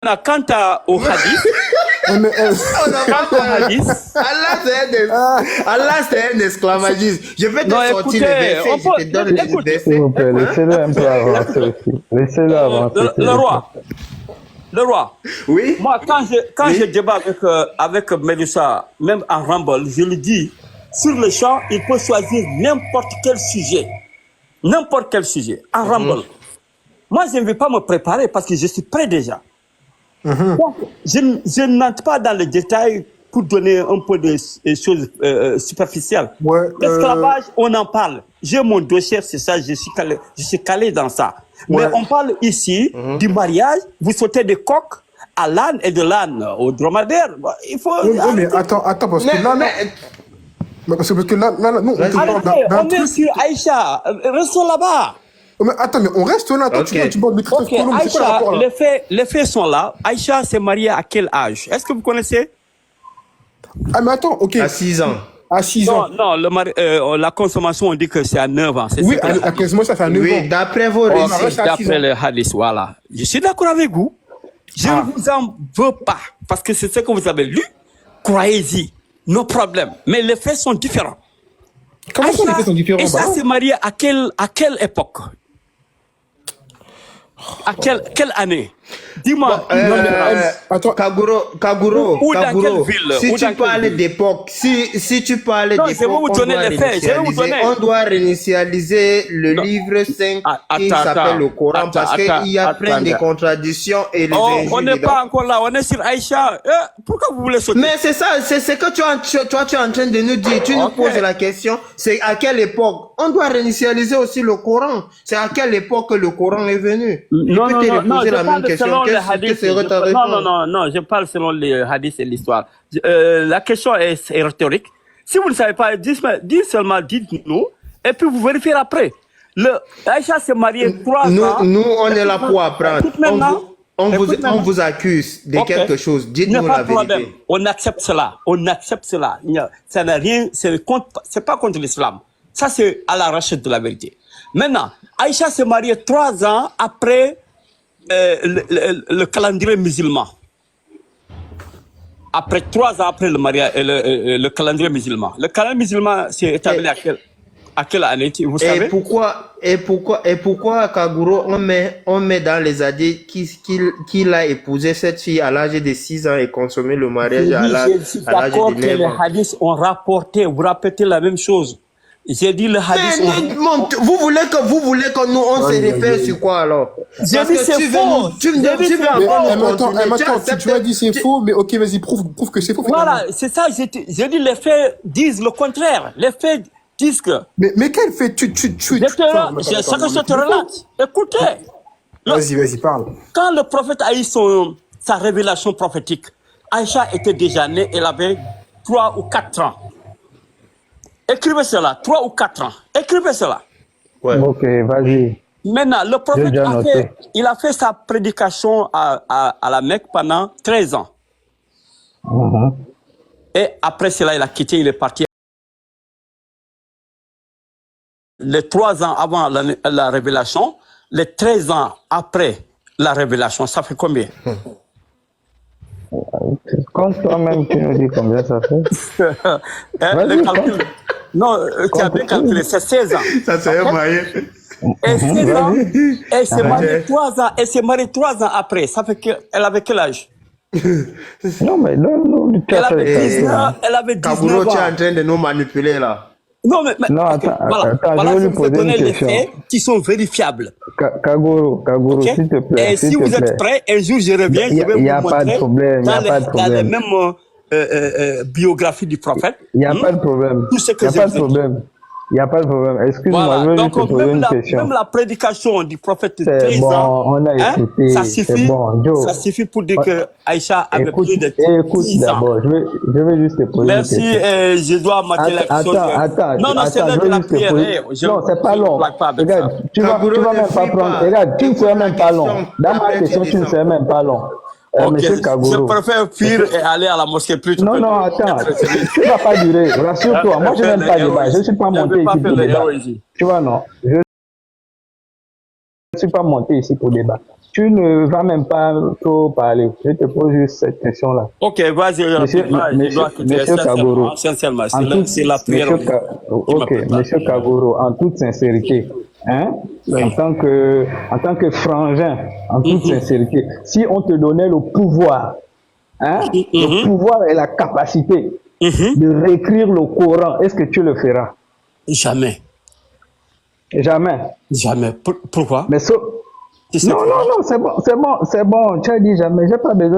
Quant au hadith, Allah, c'est un esclavagiste. Je vais te sortir les versets, je te donne les versets. S'il vous plaît, laissez-le un peu avancer aussi. Laissez-le avancer. Le roi. Oui. Moi, quand je débat avec Mélissa, même en Rumble, je lui dis, sur le champ, il peut choisir n'importe quel sujet. N'importe quel sujet, en Rumble. Moi, je ne vais pas me préparer parce que je suis prêt déjà. Donc, je n'entre pas dans les détails pour donner un peu de choses superficielles. L'esclavage, on en parle. J'ai mon dossier, c'est ça, je suis calé dans ça. Mais on parle ici du mariage, vous sautez des coqs à l'âne et de l'âne au dromadaire. Il faut... mais attends, parce que là... Parce que là, nous, on est sur Aïcha, restons là-bas. Mais attends, mais on reste là. Toi, tu parles de Christophe Colomb. Aïcha, les faits sont là. Aïcha s'est mariée à quel âge? Est-ce que vous connaissez? Ah, mais attends, ok. À 6 ans. À 6 ans. Non, la consommation, on dit que c'est à 9 ans. Oui, la consommation, ça fait à 9 ans. Oui, d'après vos récits. D'après les hadiths, voilà. Je suis d'accord avec vous. Je ne vous en veux pas. Parce que c'est ce que vous avez lu. Croyez-y. No problème. Mais les faits sont différents. Comment ça, les faits sont différents? Et ça s'est marié à quelle époque? À quelle année? Dis-moi. Attends, Kaguro, ou dans quelle ville? Si tu parles d'époque, si tu parles d'époque, je vais vous donner les faits. On doit réinitialiser le livre 5 qui s'appelle le Coran parce qu'il y a plein de contradictions et les on n'est pas encore là, on est sur Aïcha. Pourquoi vous voulez sauter? Mais c'est ça, c'est ce que tu es en train de nous dire. Tu nous poses la question, c'est à quelle époque? On doit réinitialiser aussi le Coran. C'est à quelle époque que le Coran est venu? Non, je parle selon les hadiths. Non, je parle selon les hadiths et l'histoire. La question est rhétorique. Si vous ne savez pas, dites-nous, et puis vous vérifiez après. Aïcha s'est mariée 3 ans. Nous, on est là pour apprendre. On vous accuse de quelque chose. Dites-nous la vérité. On accepte cela. Ça n'a rien, c'est pas contre l'islam. Ça, c'est à la recherche de la vérité. Maintenant, Aïcha s'est mariée 3 ans après le calendrier musulman. Après 3 ans après le mariage, le calendrier musulman. Le calendrier musulman s'est établi à quelle année, vous savez? Et pourquoi Kaguro, on met dans les hadiths qu'il a épousé cette fille à l'âge de 6 ans et consommé le mariage à l'âge de 9 ans. Les hadiths ont rapporté, vous répétez la même chose. J'ai dit le hadith. Vous voulez que nous on se réfère sur quoi alors? J'ai dit c'est faux. Attends, tu as dit c'est faux, mais ok, vas-y, prouve que c'est faux. Voilà, c'est ça, j'ai dit les faits disent le contraire. Les faits disent que... Mais quel fait tu... C'est que je te relate. Écoutez. Vas-y, parle. Quand le prophète a eu sa révélation prophétique, Aïcha était déjà née, elle avait 3 ou 4 ans. Écrivez cela, 3 ou 4 ans. Écrivez cela. Ouais. Ok, vas-y. Maintenant, le prophète a fait sa prédication à la Mecque pendant 13 ans. Et après cela, il a quitté, il est parti. Les 3 ans avant la révélation, les 13 ans après la révélation, ça fait combien? Quand toi-même tu nous dis combien ça fait? Le calcul. Non, tu as bien calculé, c'est 16 ans. Ça c'est un moyen. Et 16 ans, elle s'est mariée 3 ans, elle s'est mariée 3 ans après. Ça fait qu'elle avait quel âge? Non, mais non, elle avait 19 Kaguro, ans. tu es en train de nous manipuler là. Non, mais attends, voilà, je vais lui poser donner une les question. faits qui sont vérifiables. Kaguro, Okay? s'il te plaît. Et si vous êtes prêts, un jour je reviens, je vais vous montrer dans les mêmes biographies du prophète. Il n'y a pas de problème. Tout ce que Il n'y a pas de problème. Il n'y a pas de problème. Excuse-moi, voilà. je vais Donc, te poser une question. Même la prédication du prophète de C'est 13 bon, ans, on a écouté. ça suffit, c'est bon, Joe. ça suffit pour dire que Aïcha avait plus de 10 10 ans. d'abord, je vais juste te poser Merci, une question. je dois mater la chose. Non, c'est l'heure de la prière. Non, c'est pas long. Regarde, tu vas même pas prendre. Regarde, tu ne seras même pas long. Dans ma question, tu ne seras même pas long. Monsieur Kaguro. Je préfère fuir et aller à la mosquée plutôt. Non, attends. Tu ne vas pas durer. Rassure-toi. Moi, je n'aime pas débat. Je ne suis pas monté ici pour débat. Tu vois, non. Je ne suis pas monté ici pour débat. tu ne vas même pas trop parler. Je te pose juste cette question-là. Ok, vas-y, Monsieur Kagoro, sincèrement, c'est la prière. Monsieur Kagoro, en toute sincérité, hein, oui. en tant que frangin, en toute sincérité, si on te donnait le pouvoir, hein, le pouvoir et la capacité de réécrire le Coran, est-ce que tu le feras? Jamais. Jamais. Jamais. Pourquoi? Mais non, c'est bon, tu as dit jamais, j'ai pas besoin